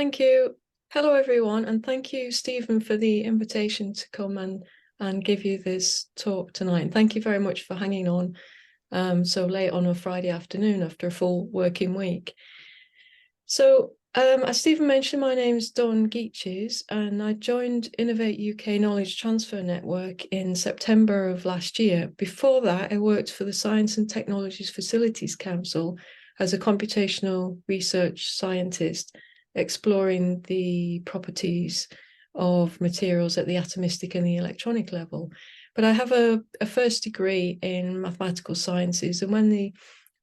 Thank you. Hello, everyone, and thank you, Stephen, for the invitation to come and give you this talk tonight. And thank you very much for hanging on so late on a Friday afternoon after a full working week. So, as Stephen mentioned, my name is Dawn Geatches, and I joined Innovate UK Knowledge Transfer Network in September of last year. Before that, I worked for the Science and Technologies Facilities Council as a computational research scientist, exploring the properties of materials at the atomistic and the electronic level. But I have a first degree in mathematical sciences, and when the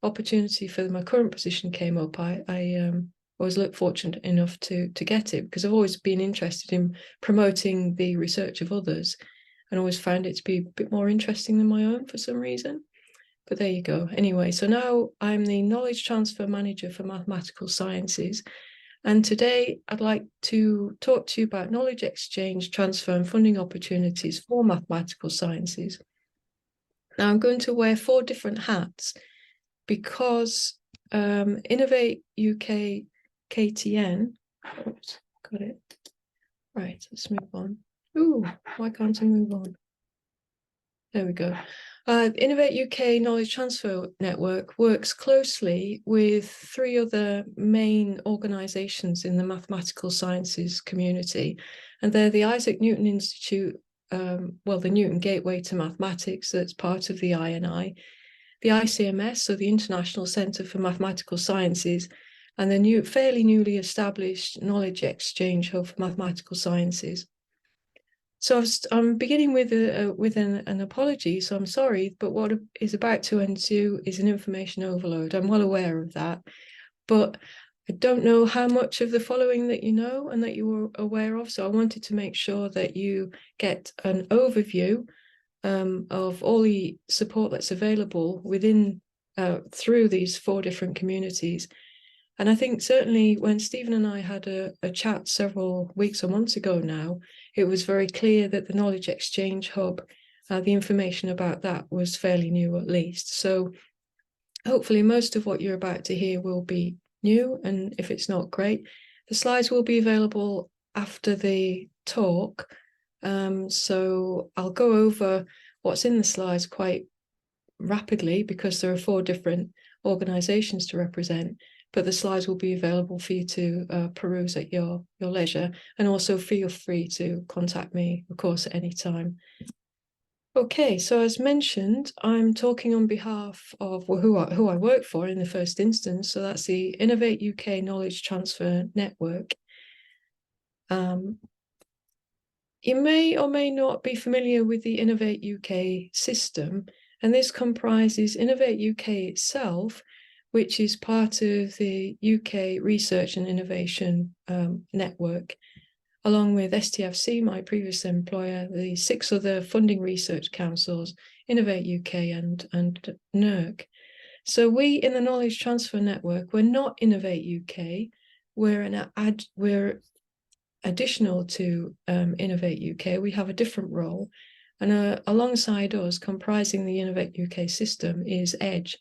opportunity for my current position came up, I was fortunate enough to get it, because I've always been interested in promoting the research of others and always found it to be a bit more interesting than my own for some reason. But there you go. Anyway, so now I'm the Knowledge Transfer Manager for Mathematical Sciences. And today I'd like to talk to you about knowledge exchange, transfer and funding opportunities for mathematical sciences. Now I'm going to wear 4 different hats because Innovate UK KTN, oops, got it. Right, let's move on. Ooh, why can't I move on? There we go. Innovate UK Knowledge Transfer Network works closely with 3 other main organisations in the mathematical sciences community, and they're the Isaac Newton Institute, the Newton Gateway to Mathematics, that's part of the INI, the ICMS, so the International Centre for Mathematical Sciences, and the fairly newly established Knowledge Exchange Hub for Mathematical Sciences. So I'm beginning with an apology, so I'm sorry, but what is about to ensue is an information overload. I'm well aware of that, but I don't know how much of the following that you know and that you were aware of, so I wanted to make sure that you get an overview of all the support that's available within through these 4 different communities. And I think certainly when Stephen and I had a chat several weeks or months ago now, it was very clear that the Knowledge Exchange Hub, the information about that was fairly new at least. So hopefully most of what you're about to hear will be new, and if it's not, great. The slides will be available after the talk. So I'll go over what's in the slides quite rapidly because there are 4 different organisations to represent. But the slides will be available for you to peruse at your leisure, and also feel free to contact me, of course, at any time. Okay, so as mentioned, I'm talking on behalf of who I work for in the first instance, so that's the Innovate UK Knowledge Transfer Network. You may or may not be familiar with the Innovate UK system, and this comprises Innovate UK itself, which is part of the UK Research and Innovation Network, along with STFC, my previous employer, the 6 other funding research councils, Innovate UK and NERC. So we in the Knowledge Transfer Network, we're not Innovate UK, we're additional to Innovate UK. We have a different role, and alongside us, comprising the Innovate UK system, is EDGE.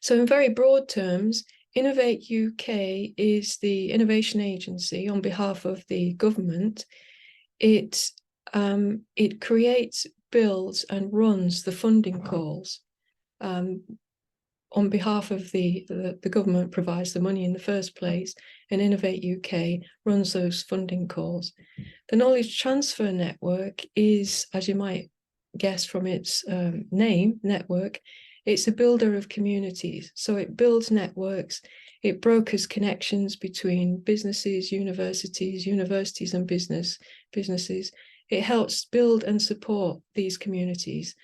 So in very broad terms, Innovate UK is the innovation agency on behalf of the government. It creates, builds and runs the funding calls. On behalf of the government provides the money in the first place, and Innovate UK runs those funding calls. The Knowledge Transfer Network is, as you might guess from its name, network, it's a builder of communities. So it builds networks, it brokers connections between businesses, universities and businesses. It helps build and support these communities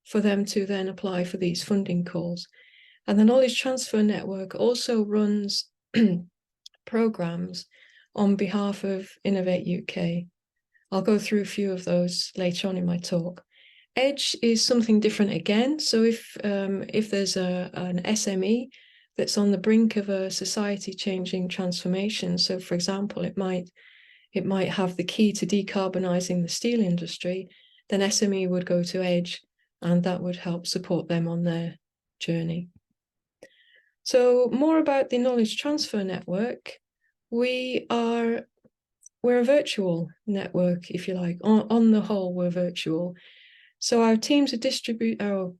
for them to then apply for these funding calls. And the Knowledge Transfer Network also runs programs on behalf of Innovate UK. I'll go through a few of those later on in my talk. EDGE is something different again. So if there's an SME that's on the brink of a society-changing transformation, so for example, it might have the key to decarbonising the steel industry, then SME would go to EDGE, and that would help support them on their journey. So more about the Knowledge Transfer Network. we're a virtual network, if you like. On the whole, we're virtual. So our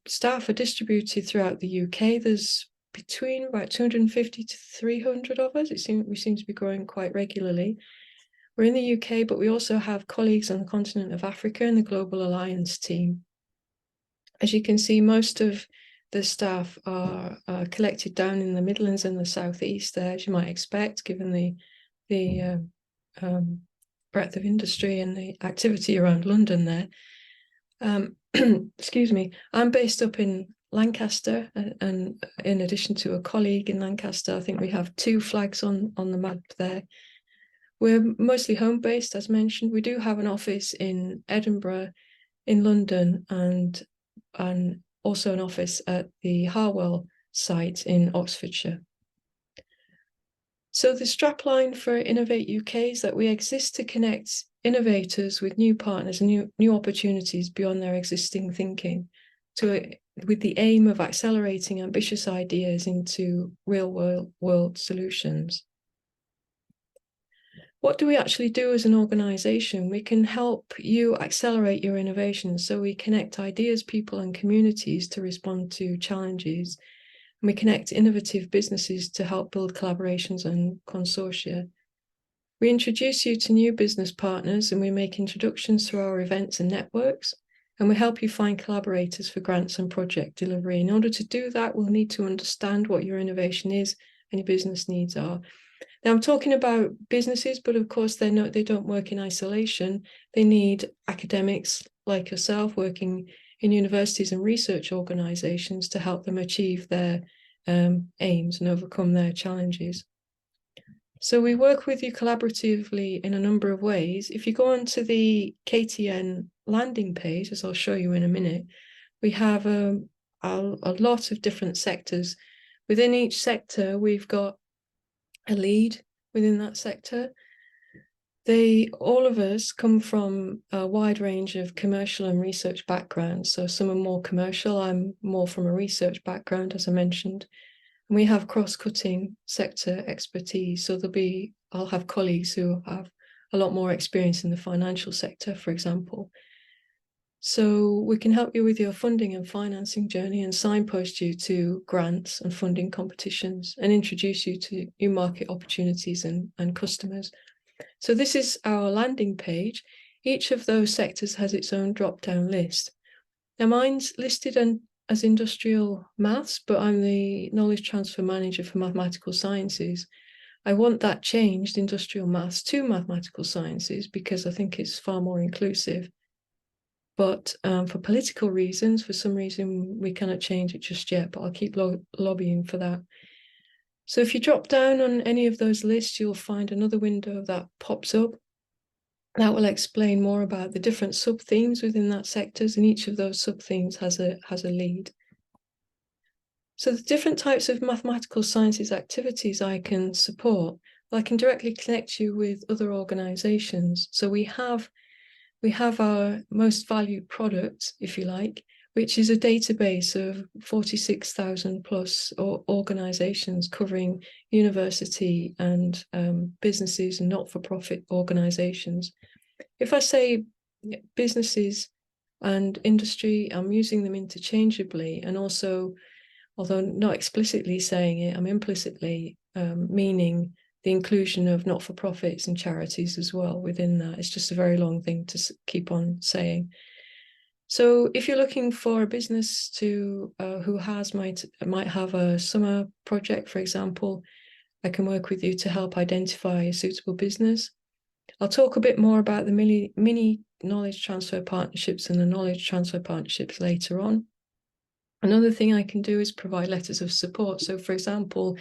staff are distributed throughout the UK. There's between about 250 to 300 of us. We seem to be growing quite regularly. We're in the UK, but we also have colleagues on the continent of Africa in the Global Alliance team. As you can see, most of the staff are collected down in the Midlands and the Southeast there, as you might expect, given the breadth of industry and the activity around London there. Excuse me, I'm based up in Lancaster, and in addition to a colleague in Lancaster, I think we have 2 flags on the map there. We're mostly home-based, as mentioned. We do have an office in Edinburgh, in London, and also an office at the Harwell site in Oxfordshire. So the strapline for Innovate UK is that we exist to connect innovators with new partners and new opportunities beyond their existing thinking, with the aim of accelerating ambitious ideas into real world solutions. What do we actually do as an organization? We can help you accelerate your innovation. So we connect ideas, people, and communities to respond to challenges. And we connect innovative businesses to help build collaborations and consortia. We introduce you to new business partners, and we make introductions through our events and networks. And we help you find collaborators for grants and project delivery. In order to do that, we'll need to understand what your innovation is and your business needs are. Now, I'm talking about businesses, but of course they don't work in isolation. They need academics like yourself working in universities and research organizations to help them achieve their aims and overcome their challenges. So we work with you collaboratively in a number of ways. If you go onto the KTN landing page, as I'll show you in a minute, we have a lot of different sectors. Within each sector, we've got a lead within that sector. All of us come from a wide range of commercial and research backgrounds. So some are more commercial. I'm more from a research background, as I mentioned. And we have cross-cutting sector expertise. So I'll have colleagues who have a lot more experience in the financial sector, for example. So we can help you with your funding and financing journey and signpost you to grants and funding competitions and introduce you to new market opportunities and customers. So this is our landing page. Each of those sectors has its own drop-down list. Now mine's listed as industrial maths, but I'm the knowledge transfer manager for mathematical sciences. I want that changed, industrial maths, to mathematical sciences, because I think it's far more inclusive. But for political reasons, for some reason, we cannot change it just yet, but I'll keep lobbying for that. So if you drop down on any of those lists, you'll find another window that pops up. That will explain more about the different sub-themes within that sectors, and each of those sub-themes has a lead. So the different types of mathematical sciences activities I can support, well, I can directly connect you with other organizations. So we have our most valued product, if you like, which is a database of 46,000 plus organizations covering university and businesses and not-for-profit organizations. If I say businesses and industry, I'm using them interchangeably, and also, although not explicitly saying it, I'm implicitly meaning the inclusion of not-for-profits and charities as well within that. It's just a very long thing to keep on saying. So if you're looking for a business who might have a summer project, for example, I can work with you to help identify a suitable business. I'll talk a bit more about the mini knowledge transfer partnerships and the knowledge transfer partnerships later on. Another thing I can do is provide letters of support. So for example,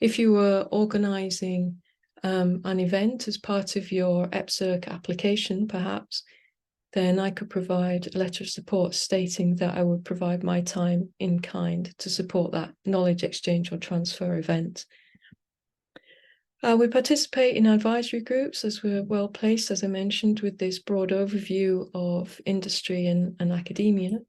if you were organising an event as part of your EPSRC application, perhaps, then I could provide a letter of support stating that I would provide my time in kind to support that knowledge exchange or transfer event. We participate in advisory groups, as we're well placed, as I mentioned, with this broad overview of industry and academia.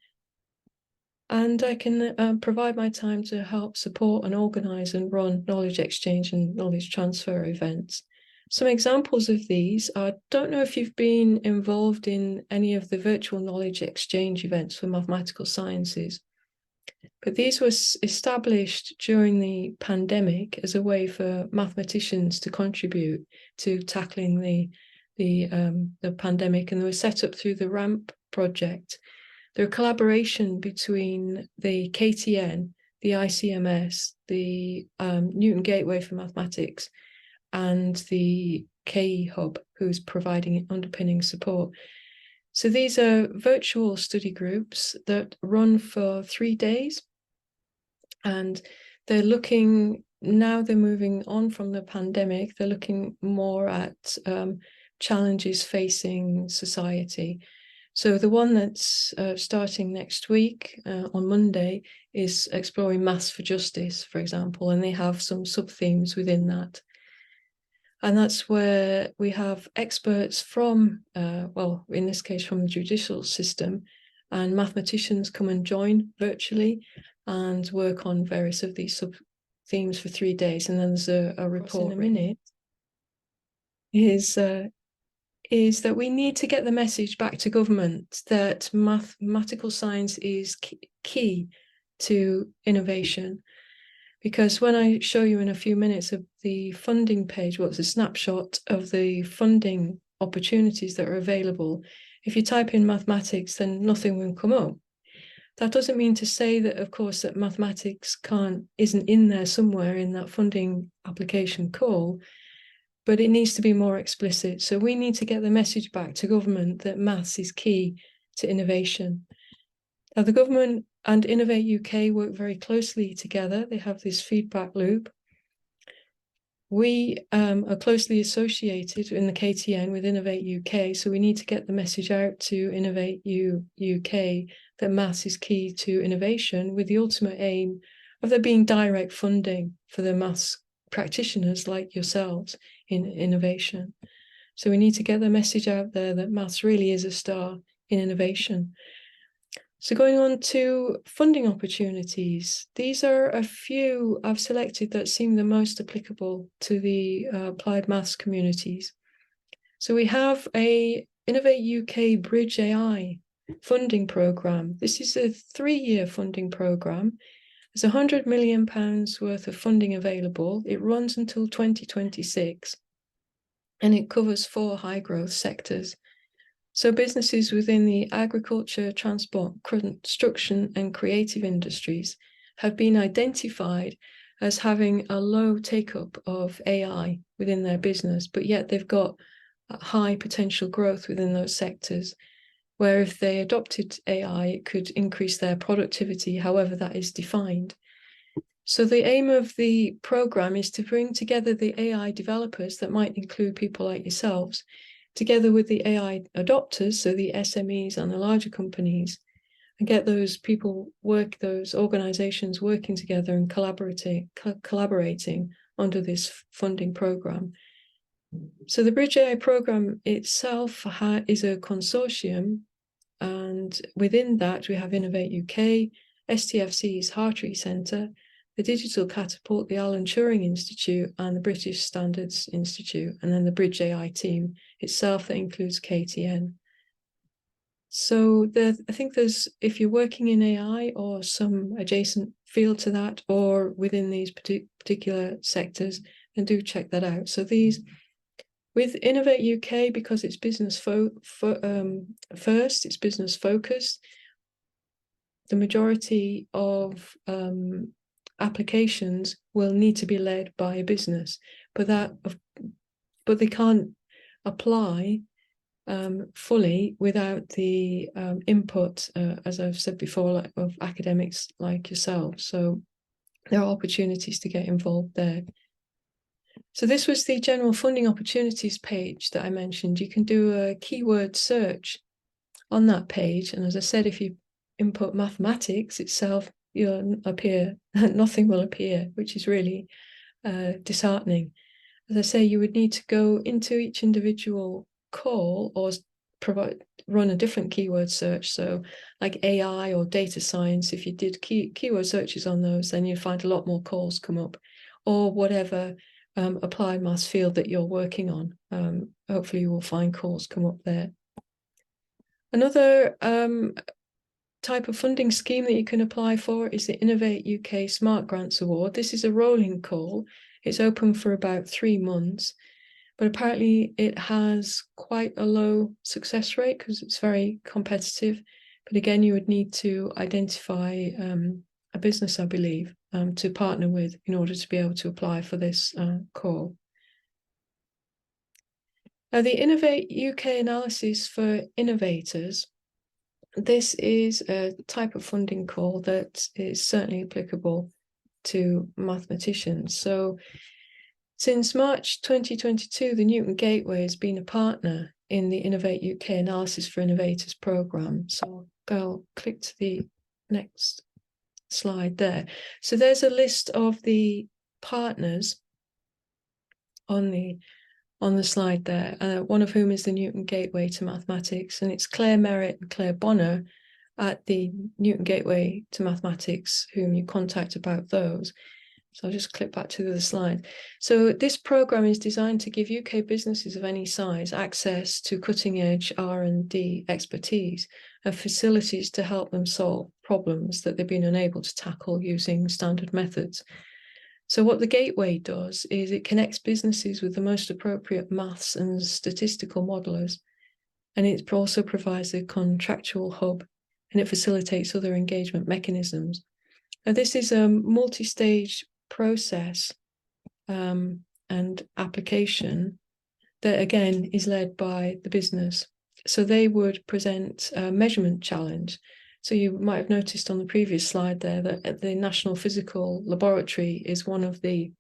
And I can provide my time to help support and organise and run knowledge exchange and knowledge transfer events. Some examples of these, I don't know if you've been involved in any of the virtual knowledge exchange events for mathematical sciences, but these were established during the pandemic as a way for mathematicians to contribute to tackling the pandemic, and they were set up through the RAMP project. They're a collaboration between the KTN, the ICMS, the Newton Gateway for Mathematics, and the KE Hub, who's providing underpinning support. So these are virtual study groups that run for 3 days, and they're looking, now they're moving on from the pandemic, they're looking more at challenges facing society. So the one that's starting next week on Monday is exploring maths for justice, for example, and they have some sub-themes within that. And that's where we have experts from, well, in this case, from the judicial system, and mathematicians come and join virtually and work on various of these sub-themes for 3 days. And then there's a report in a minute, is that we need to get the message back to government that mathematical science is key to innovation. Because when I show you in a few minutes of the funding page, what's a snapshot of the funding opportunities that are available, if you type in mathematics, then nothing will come up. That doesn't mean to say that, of course, that mathematics isn't in there somewhere in that funding application call, but it needs to be more explicit. So we need to get the message back to government that maths is key to innovation. Now, the government and Innovate UK work very closely together. They have this feedback loop. We are closely associated in the KTN with Innovate UK, so we need to get the message out to Innovate UK that maths is key to innovation, with the ultimate aim of there being direct funding for the maths practitioners like yourselves in innovation. So we need to get the message out there that maths really is a star in innovation. So going on to funding opportunities, these are a few I've selected that seem the most applicable to the applied maths communities. So we have a Innovate UK Bridge AI funding programme. This is a 3-year funding programme. There's £100 million worth of funding available. It runs until 2026, and it covers 4 high-growth sectors. So businesses within the agriculture, transport, construction, and creative industries have been identified as having a low take-up of AI within their business, but yet they've got high potential growth within those sectors, where if they adopted AI, it could increase their productivity, however that is defined. So the aim of the programme is to bring together the AI developers, that might include people like yourselves, together with the AI adopters, so the SMEs and the larger companies, and get those people those organizations working together and collaborating under this funding program. So the Bridge AI program itself is a consortium, and within that we have Innovate UK, STFC's Hartree Centre, the Digital Catapult, the Alan Turing Institute, and the British Standards Institute, and then the Bridge AI team itself that includes KTN. So I think if you're working in AI or some adjacent field to that, or within these particular sectors, then do check that out. So these, with Innovate UK, because it's business first, it's business focused, the majority of applications will need to be led by a business, but they can't apply fully without the input, as I've said before, of academics like yourself. So there are opportunities to get involved there. So this was the general funding opportunities page that I mentioned. You can do a keyword search on that page, and as I said, if you input mathematics itself, you'll appear, nothing will appear, which is really disheartening. As I say, you would need to go into each individual call or run a different keyword search. So like AI or data science, if you did keyword searches on those, then you'd find a lot more calls come up, or whatever applied maths field that you're working on. Hopefully you will find calls come up there. Another type of funding scheme that you can apply for is the Innovate UK Smart Grants Award. This is a rolling call. It's open for about 3 months, but apparently it has quite a low success rate because it's very competitive. But again, you would need to identify a business, I believe, to partner with in order to be able to apply for this call. Now, the Innovate UK analysis for innovators, this is a type of funding call that is certainly applicable to mathematicians. So since March 2022, the Newton Gateway has been a partner in the Innovate UK Analysis for Innovators programme. So I'll click to the next slide there. So there's a list of the partners on the slide there, one of whom is the Newton Gateway to Mathematics, and it's Claire Merritt and Claire Bonner at the Newton Gateway to Mathematics whom you contact about those. So I'll just click back to the other slide. So this program is designed to give UK businesses of any size access to cutting-edge R&D expertise and facilities to help them solve problems that they've been unable to tackle using standard methods. So what the Gateway does is it connects businesses with the most appropriate maths and statistical modelers, and it also provides a contractual hub, and it facilitates other engagement mechanisms. Now, this is a multi-stage process and application that, again, is led by the business. So they would present a measurement challenge. So you might have noticed on the previous slide there that the National Physical Laboratory is one of the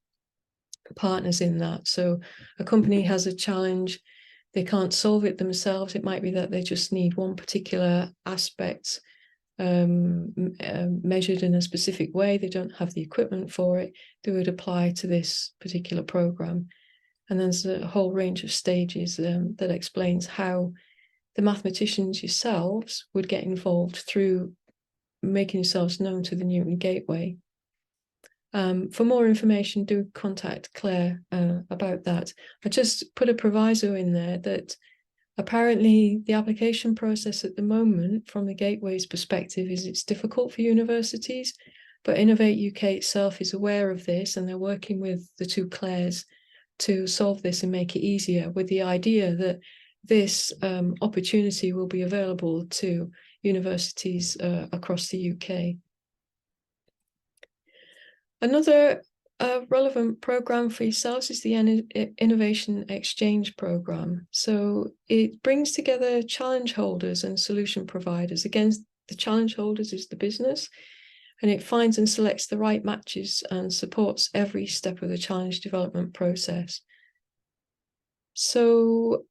partners in that. So a company has a challenge, they can't solve it themselves. It might be that they just need one particular aspect measured in a specific way. They don't have the equipment for it. They would apply to this particular program. And there's a whole range of stages that explains how the mathematicians yourselves would get involved through making yourselves known to the Newton Gateway. For more information, do contact Claire about that. I just put a proviso in there that apparently the application process at the moment from the Gateway's perspective is it's difficult for universities, but Innovate UK itself is aware of this, and they're working with the two Claires to solve this and make it easier, with the idea that this opportunity will be available to universities across the UK. Another relevant program for yourselves is the Innovation Exchange program. So it brings together challenge holders and solution providers. Again, the challenge holders is the business, and it finds and selects the right matches and supports every step of the challenge development process. So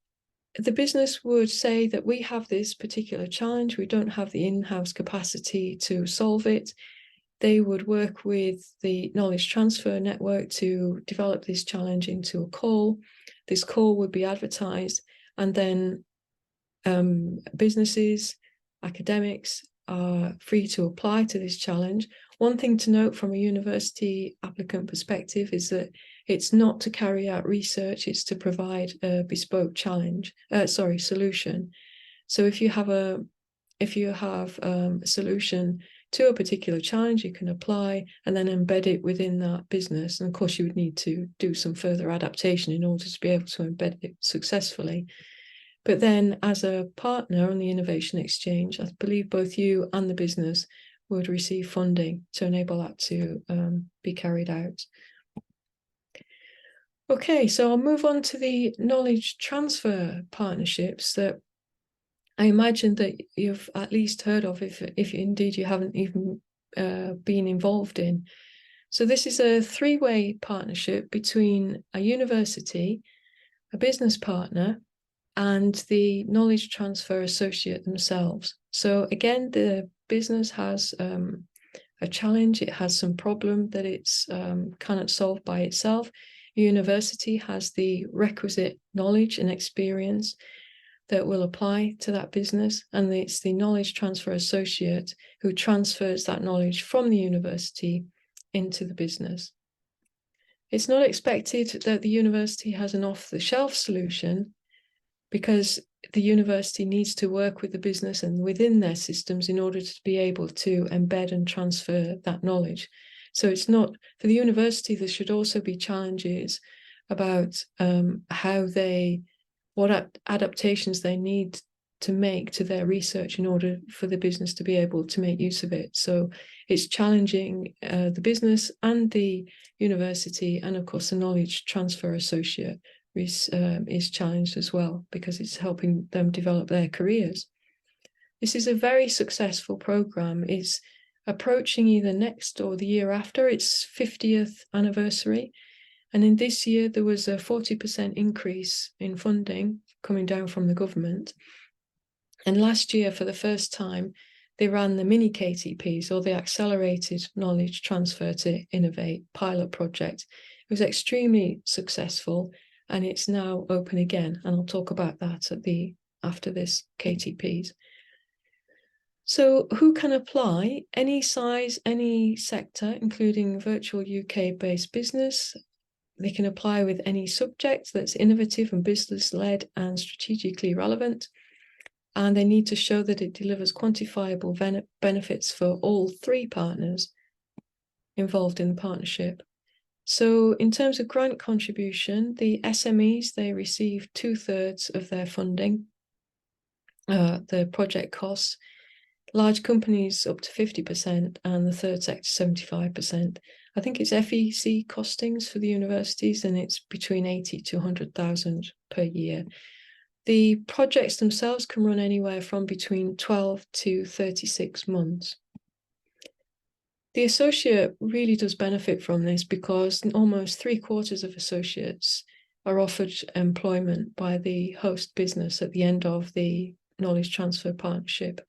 the business would say that we have this particular challenge, we don't have the in-house capacity to solve it. They would work with the knowledge transfer network to develop this challenge into a call. This call would be advertised, and then businesses, academics are free to apply to this challenge. One thing to note from a university applicant perspective is that it's not to carry out research, it's to provide a bespoke solution. So if you have a solution to a particular challenge, you can apply and then embed it within that business. And of course, you would need to do some further adaptation in order to be able to embed it successfully. But then as a partner on the Innovation Exchange, I believe both you and the business would receive funding to enable that to be carried out. Okay, so I'll move on to the knowledge transfer partnerships that I imagine that you've at least heard of, if indeed you haven't even been involved in. So this is a three-way partnership between a university, a business partner, and the knowledge transfer associate themselves. So again, the business has a challenge, it has some problem that it's cannot solve by itself. The university has the requisite knowledge and experience that will apply to that business, and it's the knowledge transfer associate who transfers that knowledge from the university into the business. It's not expected that the university has an off-the-shelf solution, because the university needs to work with the business and within their systems in order to be able to embed and transfer that knowledge. So it's not, for the university, there should also be challenges about what adaptations they need to make to their research in order for the business to be able to make use of it. So it's challenging the business and the university, and of course the knowledge transfer associate is challenged as well, because it's helping them develop their careers. This is a very successful program. It's approaching either next or the year after its 50th anniversary. And in this year, there was a 40% increase in funding coming down from the government. And last year, for the first time, they ran the mini KTPs, or the Accelerated Knowledge Transfer to Innovate pilot project. It was extremely successful, and it's now open again. And I'll talk about that after this KTPs. So who can apply? Any size, any sector, including virtual UK-based business. They can apply with any subject that's innovative and business-led and strategically relevant. And they need to show that it delivers quantifiable benefits for all 3 partners involved in the partnership. So in terms of grant contribution, the SMEs, they receive 2/3 of their funding, the project costs. Large companies up to 50%, and the third sector 75%. I think it's FEC costings for the universities, and it's between 80 to 100,000 per year. The projects themselves can run anywhere from between 12 to 36 months. The associate really does benefit from this, because almost 3/4 of associates are offered employment by the host business at the end of the knowledge transfer partnership,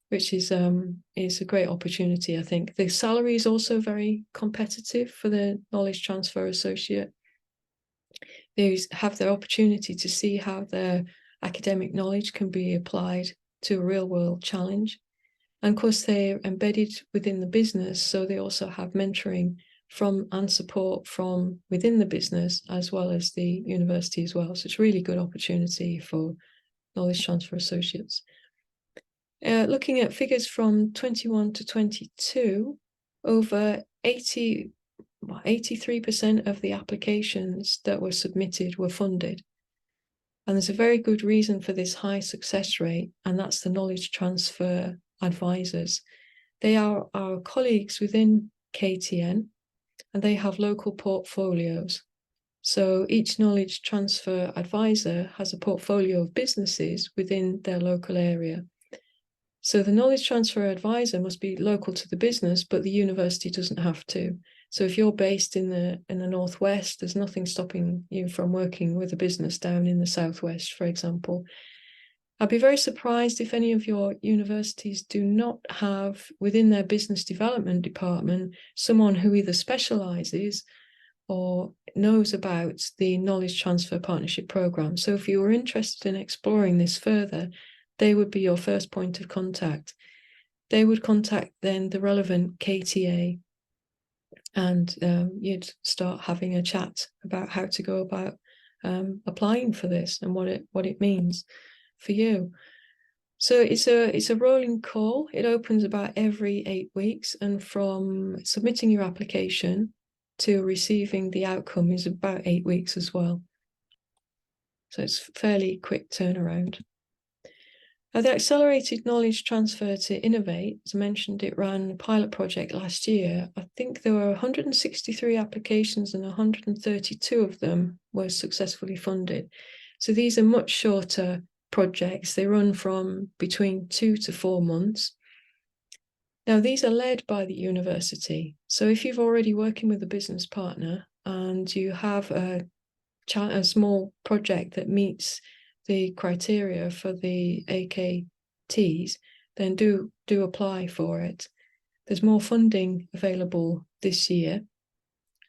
which is a great opportunity, I think. The salary is also very competitive for the knowledge transfer associate. They have their opportunity to see how their academic knowledge can be applied to a real-world challenge. And of course, they're embedded within the business, so they also have mentoring and support from within the business, as well as the university as well. So it's a really good opportunity for knowledge transfer associates. Looking at figures from 21 to 22, over 83% of the applications that were submitted were funded. And there's a very good reason for this high success rate, and that's the knowledge transfer advisors. They are our colleagues within KTN, and they have local portfolios. So each knowledge transfer advisor has a portfolio of businesses within their local area. So the knowledge transfer advisor must be local to the business, but the university doesn't have to. So if you're based in the Northwest, there's nothing stopping you from working with a business down in the Southwest, for example. I'd be very surprised if any of your universities do not have within their business development department someone who either specializes or knows about the knowledge transfer partnership program. So if you were interested in exploring this further, they would be your first point of contact. They would contact then the relevant KTA, and you'd start having a chat about how to go about applying for this and what it means for you. So it's a rolling call. It opens about every 8 weeks, and from submitting your application to receiving the outcome is about 8 weeks as well. So it's fairly quick turnaround. Now, the Accelerated Knowledge Transfer to Innovate, as mentioned, it ran a pilot project last year. I think there were 163 applications and 132 of them were successfully funded. So these are much shorter projects. They run from between 2 to 4 months. Now, these are led by the university. So if you've already working with a business partner and you have a small project that meets the criteria for the AKTs, then do apply for it. There's more funding available this year.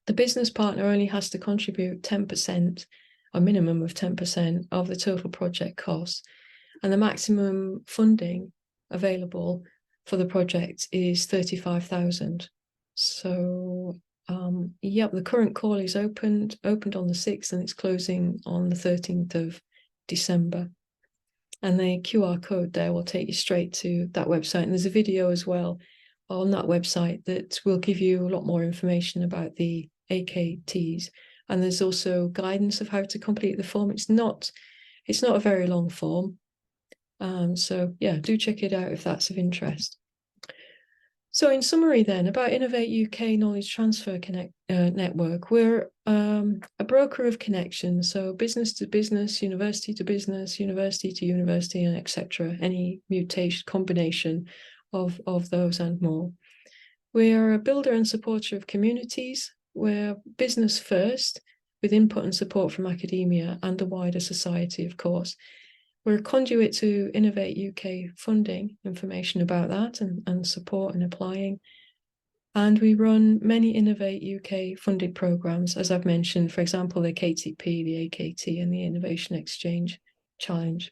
The business partner only has to contribute 10%, a minimum of 10% of the total project costs, and the maximum funding available for the project is 35,000. So Yep, the current call is opened on the 6th and it's closing on the 13th of December. And the QR code there will take you straight to that website. And there's a video as well on that website that will give you a lot more information about the AKTs. And there's also guidance of how to complete the form. It's not a very long form. So yeah, do check it out if that's of interest. So in summary then, about Innovate UK Knowledge Transfer Network, we're a broker of connections, so business to business, university to business, university to university, and etc. Any mutation, combination of those and more. We're a builder and supporter of communities. We're business first, with input and support from academia and the wider society, of course. We're a conduit to Innovate UK funding, information about that and support and applying. And we run many Innovate UK funded programs, as I've mentioned, for example, the KTP, the AKT, and the Innovation Exchange Challenge.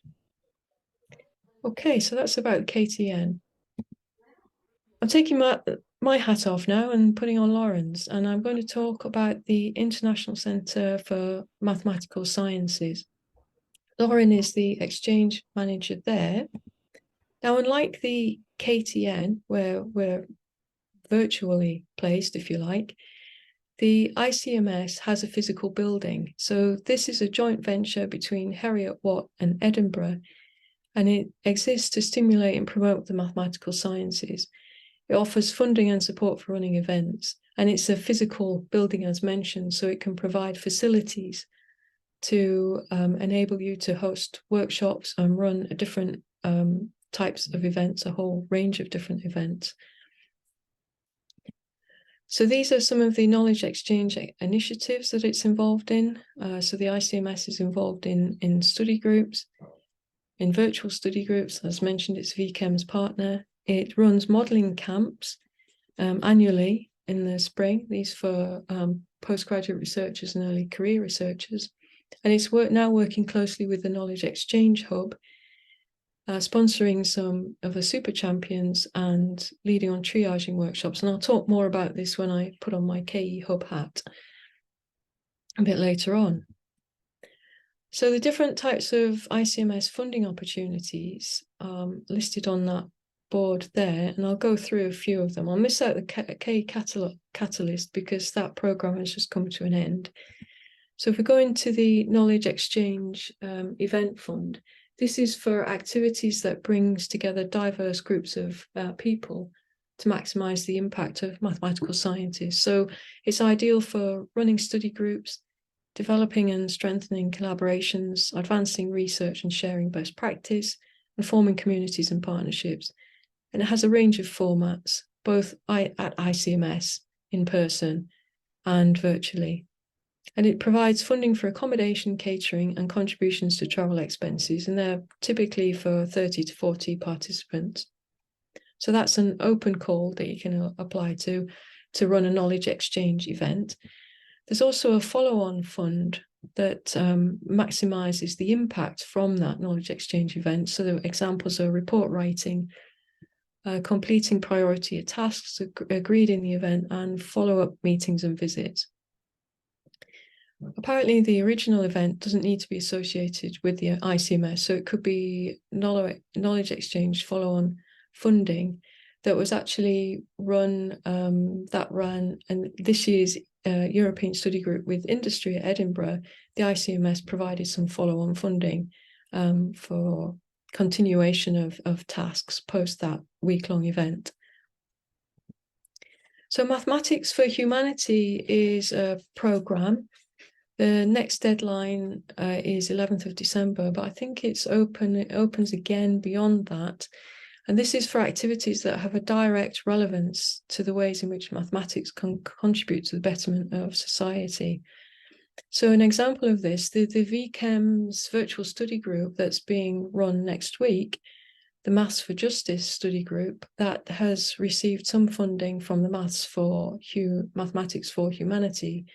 Okay, so that's about KTN. I'm taking my hat off now and putting on Lauren's, and I'm going to talk about the International Centre for Mathematical Sciences. Lauren is the exchange manager there. Now, unlike the KTN, where we're virtually placed, if you like, the ICMS has a physical building. So this is a joint venture between Heriot-Watt and Edinburgh, and it exists to stimulate and promote the mathematical sciences. It offers funding and support for running events, and it's a physical building, as mentioned, so it can provide facilities to enable you to host workshops and run different types of events, a whole range of different events. So these are some of the knowledge exchange initiatives that it's involved in. So the ICMS is involved in study groups, in virtual study groups. As mentioned, it's VChem's partner. It runs modelling camps annually in the spring, these for postgraduate researchers and early career researchers. And it's now working closely with the Knowledge Exchange Hub, sponsoring some of the super champions and leading on triaging workshops. And I'll talk more about this when I put on my KE Hub hat a bit later on. So the different types of ICMS funding opportunities listed on that board there, and I'll go through a few of them. I'll miss out the K Catalyst because that program has just come to an end. So if we go into the Knowledge Exchange Event Fund, this is for activities that brings together diverse groups of people to maximise the impact of mathematical scientists. So it's ideal for running study groups, developing and strengthening collaborations, advancing research and sharing best practice, and forming communities and partnerships. And it has a range of formats, both at ICMS, in person, and virtually. And it provides funding for accommodation, catering, and contributions to travel expenses, and they're typically for 30 to 40 participants. So that's an open call that you can apply to run a knowledge exchange event. There's also a follow-on fund that maximizes the impact from that knowledge exchange event. So the examples are report writing, completing priority tasks agreed in the event, and follow-up meetings and visits. Apparently, the original event doesn't need to be associated with the ICMS, so it could be knowledge exchange follow-on funding that was actually run, and this year's European study group with industry at Edinburgh, the ICMS provided some follow-on funding for continuation of tasks post that week-long event. So Mathematics for Humanity is a programme. The next deadline is 11th of December, but I think it's open. It opens again beyond that. And this is for activities that have a direct relevance to the ways in which mathematics can contribute to the betterment of society. So an example of this, the VChem's virtual study group that's being run next week, the Maths for Justice study group, that has received some funding from the Mathematics for Humanity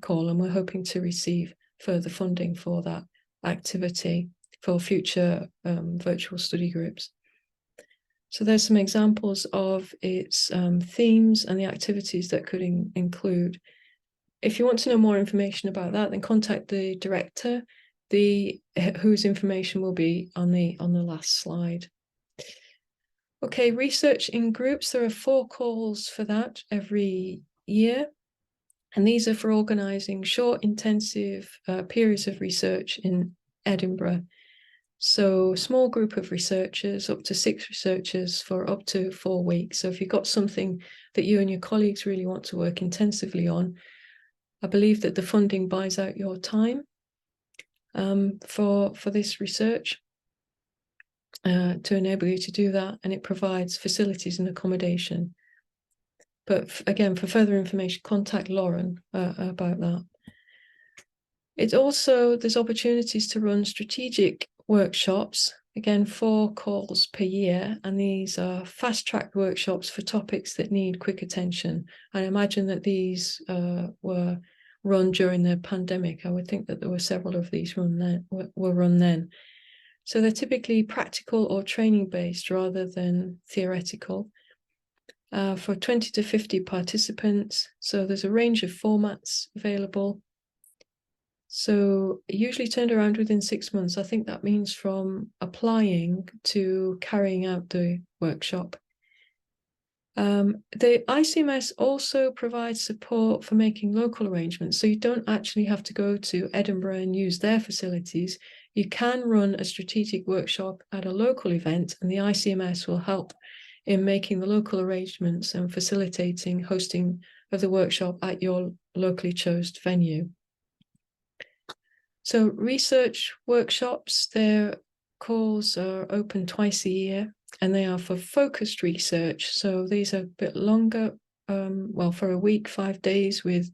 call, and we're hoping to receive further funding for that activity for future virtual study groups. So there's some examples of its themes and the activities that could include. If you want to know more information about that, then contact the director, whose information will be on the last slide. Okay, research in groups. There are 4 calls for that every year. And these are for organising short, intensive periods of research in Edinburgh. So small group of researchers, up to 6 researchers for up to 4 weeks. So if you've got something that you and your colleagues really want to work intensively on, I believe that the funding buys out your time for this research to enable you to do that, and it provides facilities and accommodation. But again, for further information, contact Lauren about that. It also, there's opportunities to run strategic workshops, again, 4 calls per year, and these are fast-track workshops for topics that need quick attention. I imagine that these were run during the pandemic. I would think that there were several of these were run then. So they're typically practical or training-based rather than theoretical. For 20 to 50 participants. So there's a range of formats available. So usually turned around within 6 months. I think that means from applying to carrying out the workshop. The ICMS also provides support for making local arrangements. So you don't actually have to go to Edinburgh and use their facilities. You can run a strategic workshop at a local event, and the ICMS will help in making the local arrangements and facilitating hosting of the workshop at your locally chosen venue. So research workshops, their calls are open twice a year, and they are for focused research. So these are a bit longer, well, for a week, 5 days with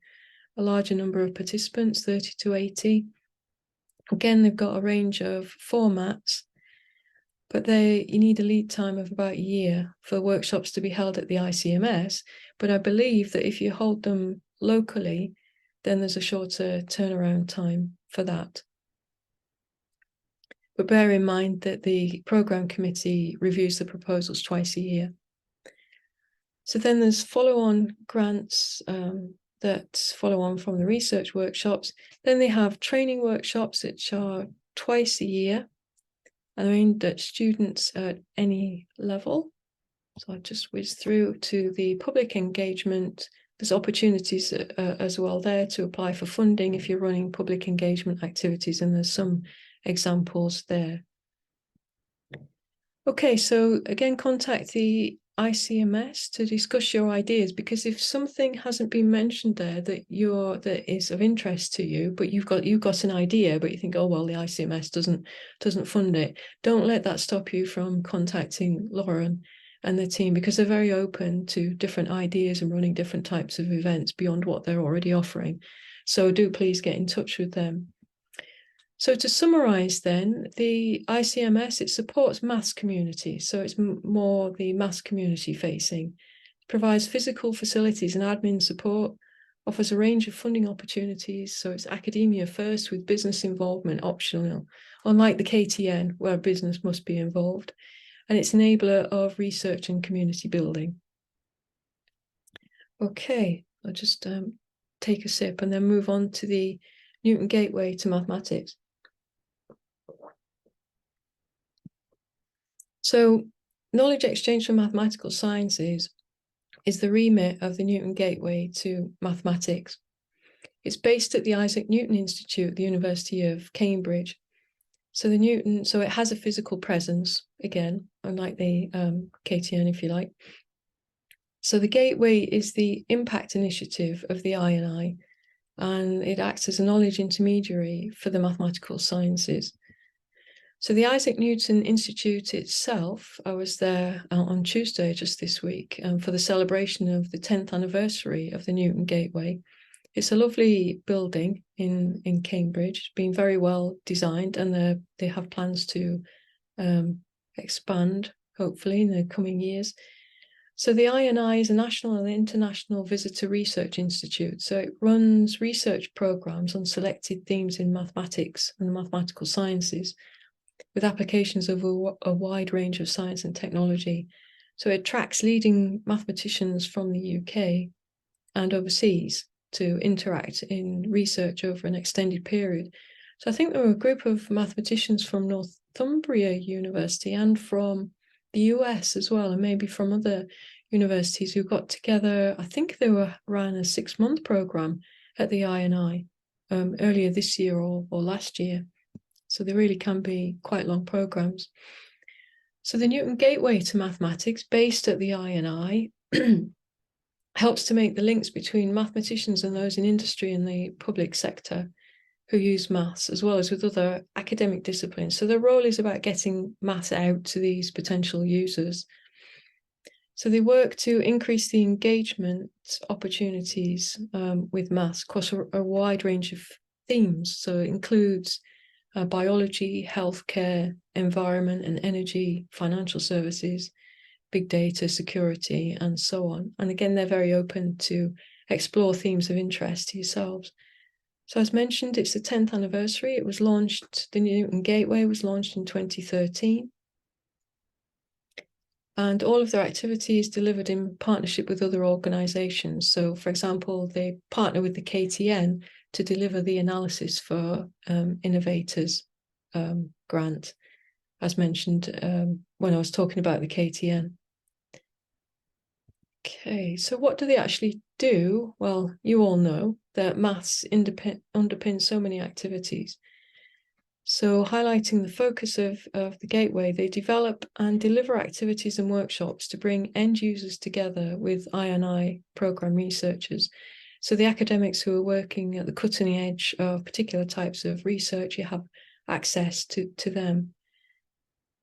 a larger number of participants, 30 to 80. Again, they've got a range of formats, but you need a lead time of about a year for workshops to be held at the ICMS. But I believe that if you hold them locally, then there's a shorter turnaround time for that. But bear in mind that the programme committee reviews the proposals twice a year. So then there's follow-on grants that follow on from the research workshops. Then they have training workshops, which are twice a year, and they're aimed at students at any level. So I'll just whiz through to the public engagement. There's opportunities as well there to apply for funding if you're running public engagement activities, and there's some examples there. Okay, so again, contact the ICMS to discuss your ideas, because if something hasn't been mentioned there that is of interest to you, but you've got an idea, but you think, oh well, the ICMS doesn't fund it, don't let that stop you from contacting Lauren and the team, because they're very open to different ideas and running different types of events beyond what they're already offering. So do please get in touch with them. So to summarise then, the ICMS, it supports maths community, so it's more the maths community facing, provides physical facilities and admin support, offers a range of funding opportunities, so it's academia first with business involvement optional, unlike the KTN where business must be involved, and it's enabler of research and community building. Okay, I'll just take a sip and then move on to the Newton Gateway to Mathematics. So knowledge exchange for mathematical sciences is the remit of the Newton Gateway to Mathematics. It's based at the Isaac Newton Institute at the University of Cambridge. So it has a physical presence, again, unlike the KTN, if you like. So the Gateway is the impact initiative of the IMA, and it acts as a knowledge intermediary for the mathematical sciences. So the Isaac Newton Institute itself, I was there on Tuesday just this week for the celebration of the 10th anniversary of the Newton Gateway. It's a lovely building in Cambridge. It's been very well designed, and they have plans to expand, hopefully, in the coming years. So the INI is a national and international visitor research institute. So it runs research programs on selected themes in mathematics and the mathematical sciences, with applications of a wide range of science and technology. So it attracts leading mathematicians from the UK and overseas to interact in research over an extended period. So I think there were a group of mathematicians from Northumbria University and from the US as well, and maybe from other universities who got together. I think they ran a 6-month program at the IMA earlier this year or last year. So they really can be quite long programs. So the Newton Gateway to Mathematics, based at the IMA, helps to make the links between mathematicians and those in industry and the public sector who use maths, as well as with other academic disciplines. So their role is about getting maths out to these potential users. So they work to increase the engagement opportunities with maths across a wide range of themes. So it includes biology, healthcare, environment and energy, financial services, big data, security, and so on. And again, they're very open to explore themes of interest to yourselves. So as mentioned, it's the 10th anniversary. It was launched, the Newton Gateway was launched in 2013. And all of their activities delivered in partnership with other organizations. So for example, they partner with the KTN to deliver the analysis for Innovators grant, as mentioned when I was talking about the KTN. Okay, so what do they actually do? Well, you all know that maths underpins so many activities. So highlighting the focus of the Gateway, they develop and deliver activities and workshops to bring end users together with I&I program researchers. So the academics who are working at the cutting edge of particular types of research, you have access to them.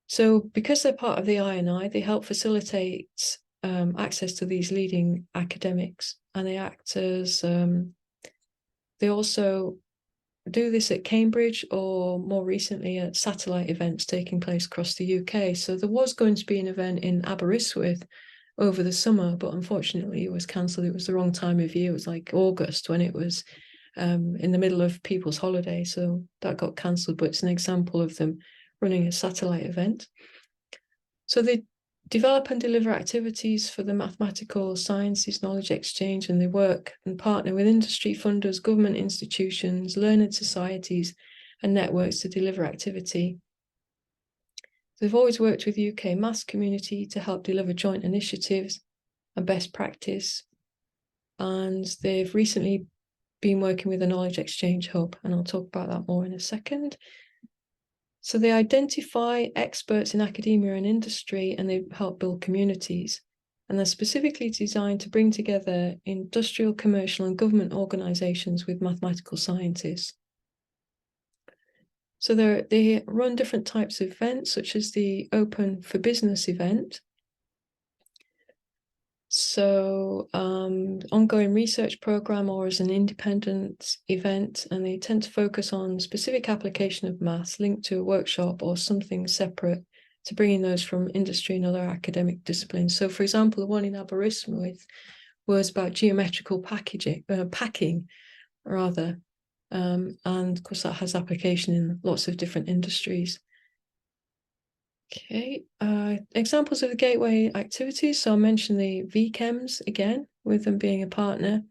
So because they're part of the I&I, they help facilitate access to these leading academics, and they act as, they also do this at Cambridge or more recently at satellite events taking place across the UK. So there was going to be an event in Aberystwyth over the summer, but unfortunately it was cancelled. It was the wrong time of year. It was like August when it was in the middle of people's holiday. So that got cancelled, but it's an example of them running a satellite event. So they develop and deliver activities for the mathematical sciences knowledge exchange, and they work and partner with industry funders, government institutions, learned societies and networks to deliver activity. They've always worked with the UK maths community to help deliver joint initiatives and best practice, and they've recently been working with a knowledge exchange hub, and I'll talk about that more in a second. So they identify experts in academia and industry, and they help build communities. And they're specifically designed to bring together industrial, commercial, and government organizations with mathematical scientists. So they run different types of events, such as the Open for Business event. So ongoing research program or as an independent event, and they tend to focus on specific application of maths linked to a workshop or something separate to bring in those from industry and other academic disciplines. So for example, the one in Aberystwyth was about geometrical packing, and of course that has application in lots of different industries. Okay, examples of the Gateway activities. So I'll mention the VChems again, with them being a partner.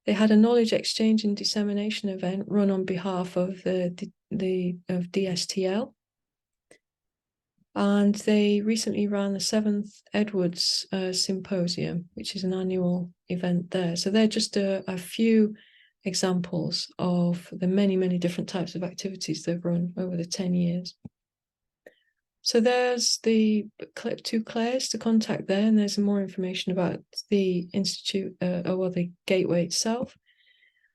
They had a knowledge exchange and dissemination event run on behalf of DSTL. And they recently ran the 7th Edwards Symposium, which is an annual event there. So they're just a few examples of the many, many different types of activities they've run over the 10 years. So there's the 2 Claires to contact there, and there's more information about the Institute or the Gateway itself.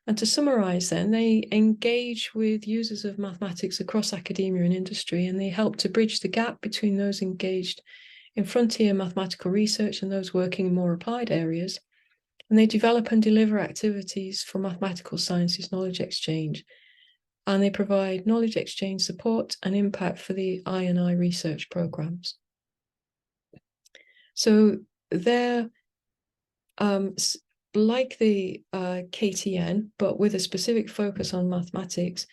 And to summarize then, they engage with users of mathematics across academia and industry, and they help to bridge the gap between those engaged in frontier mathematical research and those working in more applied areas. And they develop and deliver activities for mathematical sciences knowledge exchange. And they provide knowledge exchange support and impact for the I&I research programs. So they're like the KTN, but with a specific focus on mathematics.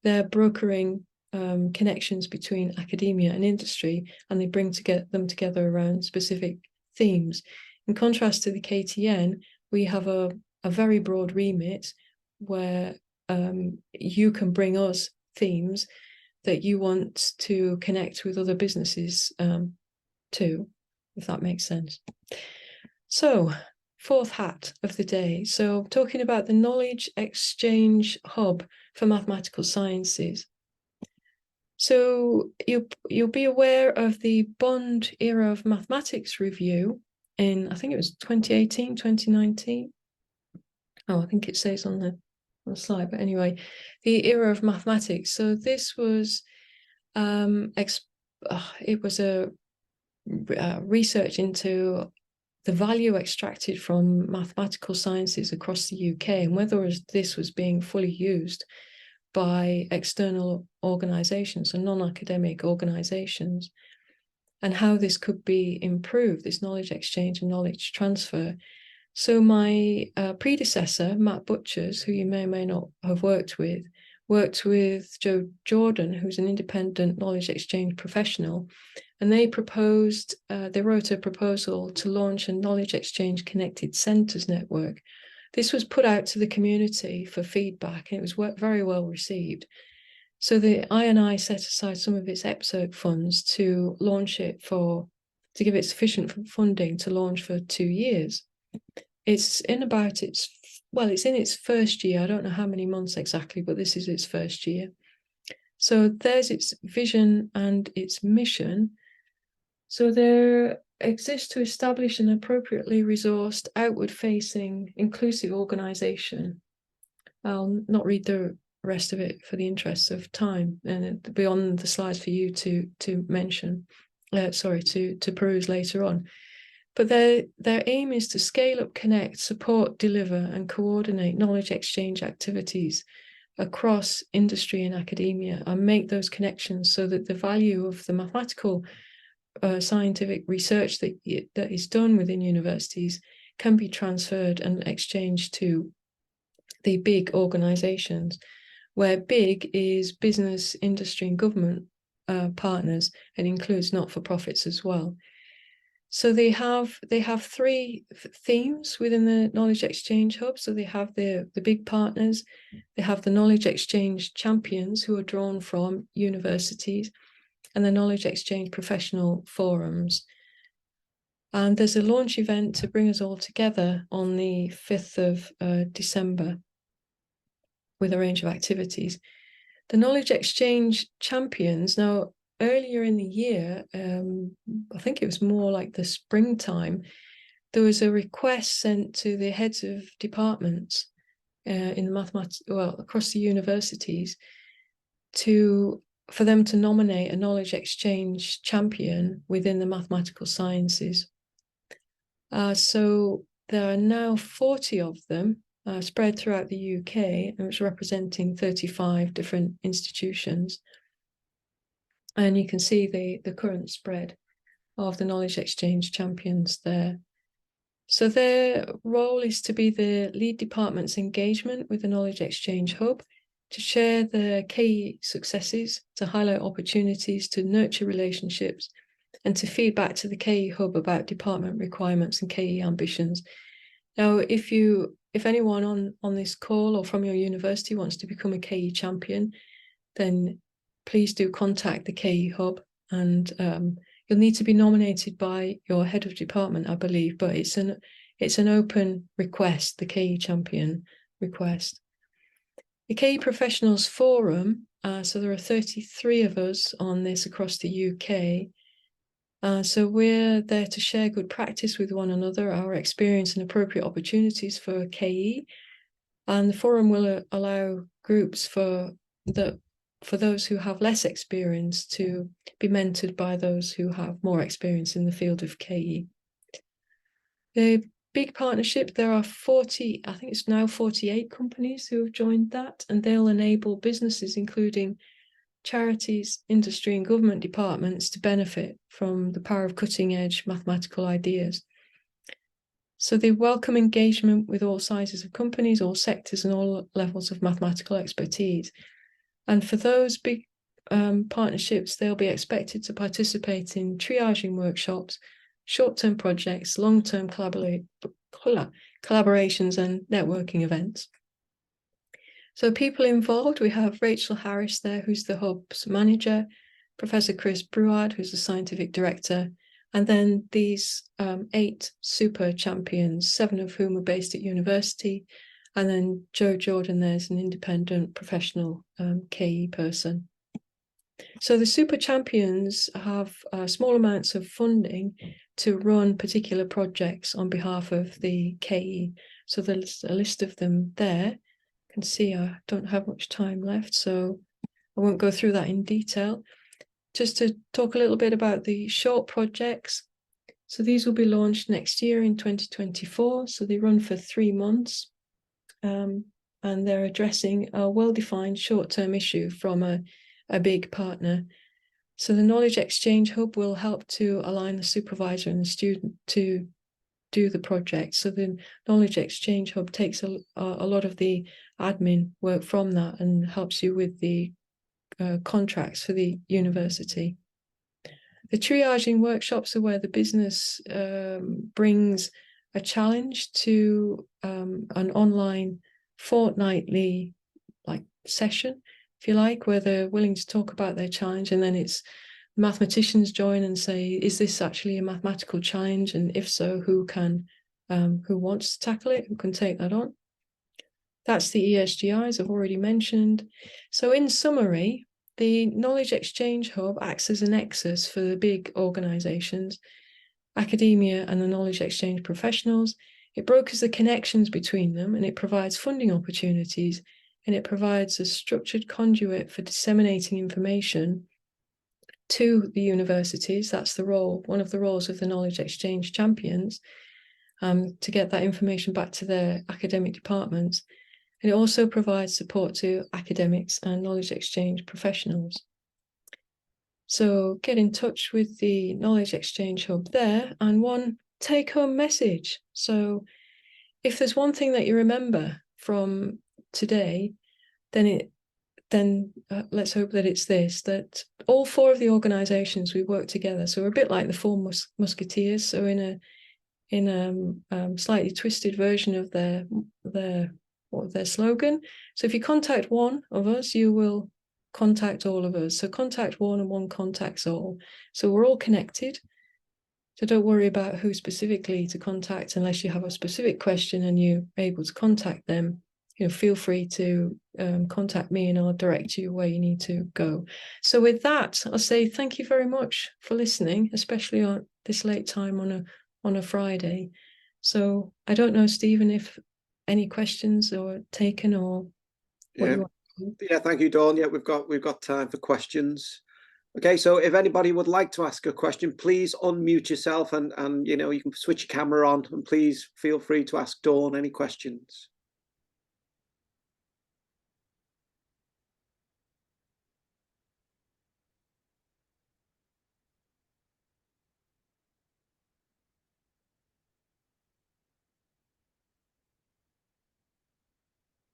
They're brokering connections between academia and industry, and they bring them together around specific themes. In contrast to the KTN, we have a very broad remit where you can bring us themes that you want to connect with other businesses too, if that makes sense. So, fourth hat of the day. So, talking about the Knowledge Exchange Hub for Mathematical Sciences. So, you'll be aware of the Bond Era of Mathematics review in, I think it was 2018, 2019. Oh, I think it says on the slide, but anyway, the Era of Mathematics. So this was it was a research into the value extracted from mathematical sciences across the UK and whether this was being fully used by external organizations and non-academic organizations, and how this could be improved, this knowledge exchange and knowledge transfer. So my predecessor, Matt Butchers, who you may or may not have worked with Joe Jordan, who's an independent knowledge exchange professional, and they wrote a proposal to launch a knowledge exchange connected centres network. This was put out to the community for feedback, and it was very well received. So the IMA set aside some of its EPSERC funds to launch it to give it sufficient funding to launch for 2 years. It's in its first year. I don't know how many months exactly, but this is its first year. So there's its vision and its mission. So there exists to establish an appropriately resourced, outward-facing, inclusive organisation. I'll not read the rest of it for the interests of time, and it'll be on the slides for you to mention. To peruse later on. But their aim is to scale up, connect, support, deliver, and coordinate knowledge exchange activities across industry and academia, and make those connections so that the value of the mathematical scientific research that is done within universities can be transferred and exchanged to the big organizations, where big is business, industry, and government partners, and includes not-for-profits as well. So they have 3 themes within the Knowledge Exchange Hub. So they have the big partners, they have the Knowledge Exchange champions who are drawn from universities, and the Knowledge Exchange professional forums. And there's a launch event to bring us all together on the 5th of December with a range of activities. The Knowledge Exchange champions, now earlier in the year, I think it was more like the springtime, there was a request sent to the heads of departments in the mathematics, across the universities, for them to nominate a knowledge exchange champion within the mathematical sciences. So there are now 40 of them spread throughout the UK, and it's representing 35 different institutions. And you can see the current spread of the knowledge exchange champions there. So their role is to be the lead department's engagement with the Knowledge Exchange Hub, to share their KE successes, to highlight opportunities, to nurture relationships, and to feed back to the KE Hub about department requirements and KE ambitions. Now, if anyone on this call or from your university wants to become a KE champion, then please do contact the KE Hub, and you'll need to be nominated by your head of department, I believe, but it's an open request, the KE champion request. The KE Professionals Forum, so there are 33 of us on this across the UK. So we're there to share good practice with one another, our experience and appropriate opportunities for KE. And the forum will allow groups for those who have less experience to be mentored by those who have more experience in the field of KE. The big partnership, there are 40, I think it's now 48 companies who have joined that, and they'll enable businesses, including charities, industry, and government departments, to benefit from the power of cutting-edge mathematical ideas. So they welcome engagement with all sizes of companies, all sectors, and all levels of mathematical expertise. And for those big partnerships, they'll be expected to participate in triaging workshops, short-term projects, long-term collaborations and networking events. So people involved, we have Rachel Harris there, who's the hub's manager, Professor Chris Bruard, who's the scientific director, and then these 8 super champions, 7 of whom are based at university, and then Joe Jordan, there's an independent professional KE person. So the super champions have small amounts of funding to run particular projects on behalf of the KE. So there's a list of them there. You can see I don't have much time left, so I won't go through that in detail. Just to talk a little bit about the short projects. So these will be launched next year in 2024. So they run for 3 months. And they're addressing a well-defined short-term issue from a big partner. So the Knowledge Exchange Hub will help to align the supervisor and the student to do the project. So the Knowledge Exchange Hub takes a lot of the admin work from that and helps you with the contracts for the university. The triaging workshops are where the business brings a challenge to an online fortnightly session, if you like, where they're willing to talk about their challenge, and then it's mathematicians join and say, is this actually a mathematical challenge, and if so, who wants to tackle it, who can take that on. That's the ESGIs I've already mentioned. So in summary, the Knowledge Exchange Hub acts as a nexus for the big organizations, academia and the knowledge exchange professionals. It brokers the connections between them, and it provides funding opportunities, and it provides a structured conduit for disseminating information to the universities. That's the role, one of the roles of the knowledge exchange champions, to get that information back to their academic departments. And it also provides support to academics and knowledge exchange professionals. So get in touch with the Knowledge Exchange Hub there. And one take-home message. So if there's one thing that you remember from today, then let's hope that it's this, that all 4 of the organizations, we work together. So we're a bit like the 4 Musketeers. So in a slightly twisted version of their slogan. So if you contact one of us, you will contact all of us. So contact one and one contacts all. So we're all connected. So don't worry about who specifically to contact unless you have a specific question and you're able to contact them. Feel free to contact me and I'll direct you where you need to go. So with that, I'll say thank you very much for listening, especially on this late time on a Friday. So I don't know, Stephen, if any questions are taken or what you want to do. Yeah, thank you, Dawn. Yeah, we've got time for questions. Okay, so if anybody would like to ask a question, please unmute yourself and you can switch your camera on, and please feel free to ask Dawn any questions.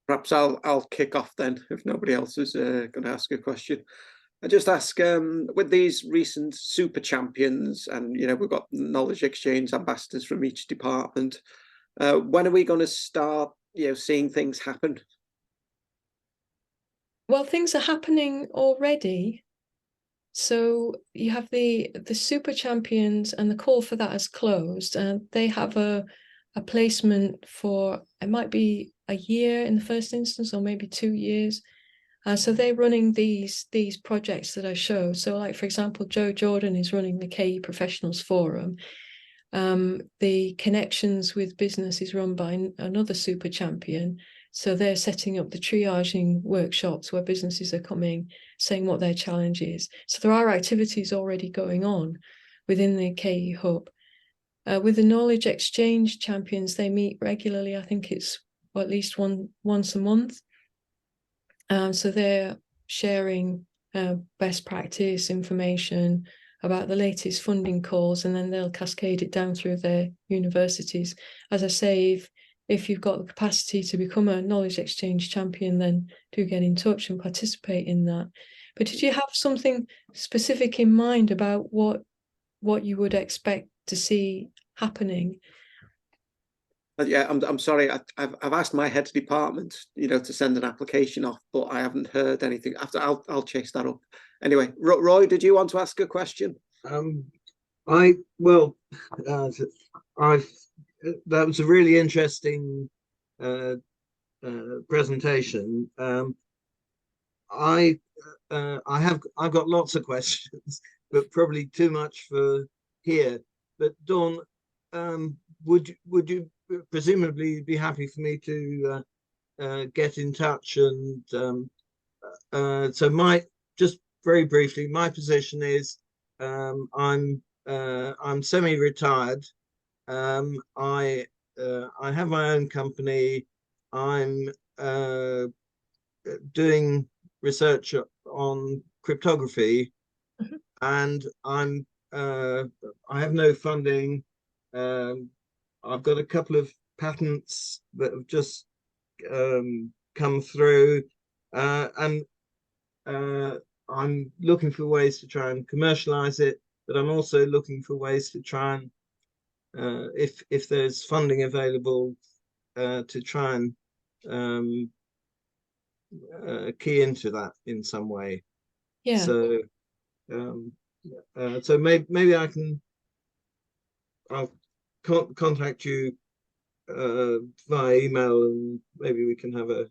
Perhaps I'll kick off then if nobody else is going to ask a question. I just ask, with these recent super champions, and we've got knowledge exchange ambassadors from each department, when are we going to start seeing things happen? Well, things are happening already. So you have the super champions, and the call for that has closed, and they have a placement for, it might be a year in the first instance, or maybe 2 years. So they're running these projects that I show. So like, for example, Joe Jordan is running the KE Professionals Forum. The Connections with Business is run by another super champion. So they're setting up the triaging workshops where businesses are coming, saying what their challenge is. So there are activities already going on within the KE Hub. With the Knowledge Exchange champions, they meet regularly. I think it's at least once a month. So they're sharing best practice information about the latest funding calls, and then they'll cascade it down through their universities. As I say, if you've got the capacity to become a knowledge exchange champion, then do get in touch and participate in that. But did you have something specific in mind about what you would expect to see happening. Yeah, I'm sorry. I've asked my head department, to send an application off, but I haven't heard anything. I'll chase that up. Anyway, Roy, did you want to ask a question? That was a really interesting presentation. I've got lots of questions, but probably too much for here. But Dawn, would you presumably be happy for me to get in touch? And so just very briefly, my position is I'm semi-retired. I have my own company. I'm doing research on cryptography, and I have no funding. I've got a couple of patents that have just come through, and I'm looking for ways to try and commercialize it, but I'm also looking for ways to try and if there's funding available to try and key into that in some way. Yeah. So so maybe I'll contact you via email, and maybe we can have a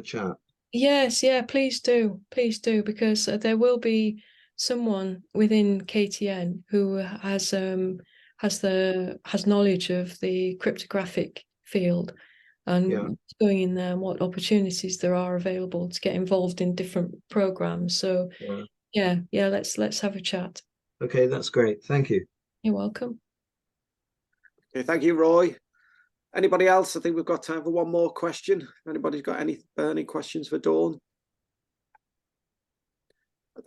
chat. Yes, yeah, please do, because there will be someone within KTN who has knowledge of the cryptographic field, and going in there and what opportunities there are available to get involved in different programs. So yeah, let's have a chat. Okay, that's great. Thank you. You're welcome. Okay, thank you, Roy. Anybody else? I think we've got time for one more question. Anybody's got any burning questions for Dawn?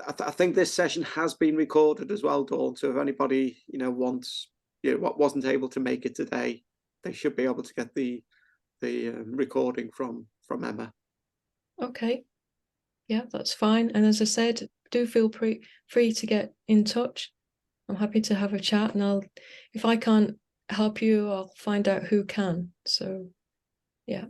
I think this session has been recorded as well, Dawn. So if anybody wants, wasn't able to make it today, they should be able to get the recording from Emma. Okay, yeah, that's fine. And as I said, do feel free to get in touch. I'm happy to have a chat, and if I can't help you, I'll find out who can. So yeah.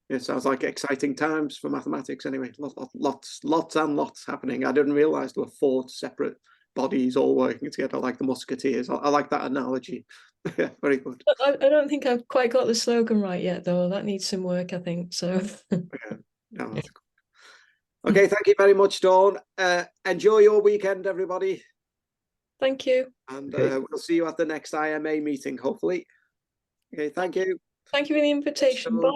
It sounds like exciting times for mathematics anyway. Lots and lots happening. I didn't realize there were 4 separate bodies all working together like the Musketeers. I like that analogy. Yeah, very good. I don't think I've quite got the slogan right yet, though. That needs some work, I think. So yeah, no, that's good. Okay, thank you very much, Dawn. Enjoy your weekend, everybody. Thank you. And we'll see you at the next IMA meeting, hopefully. Okay, thank you. Thank you for the invitation. Bye.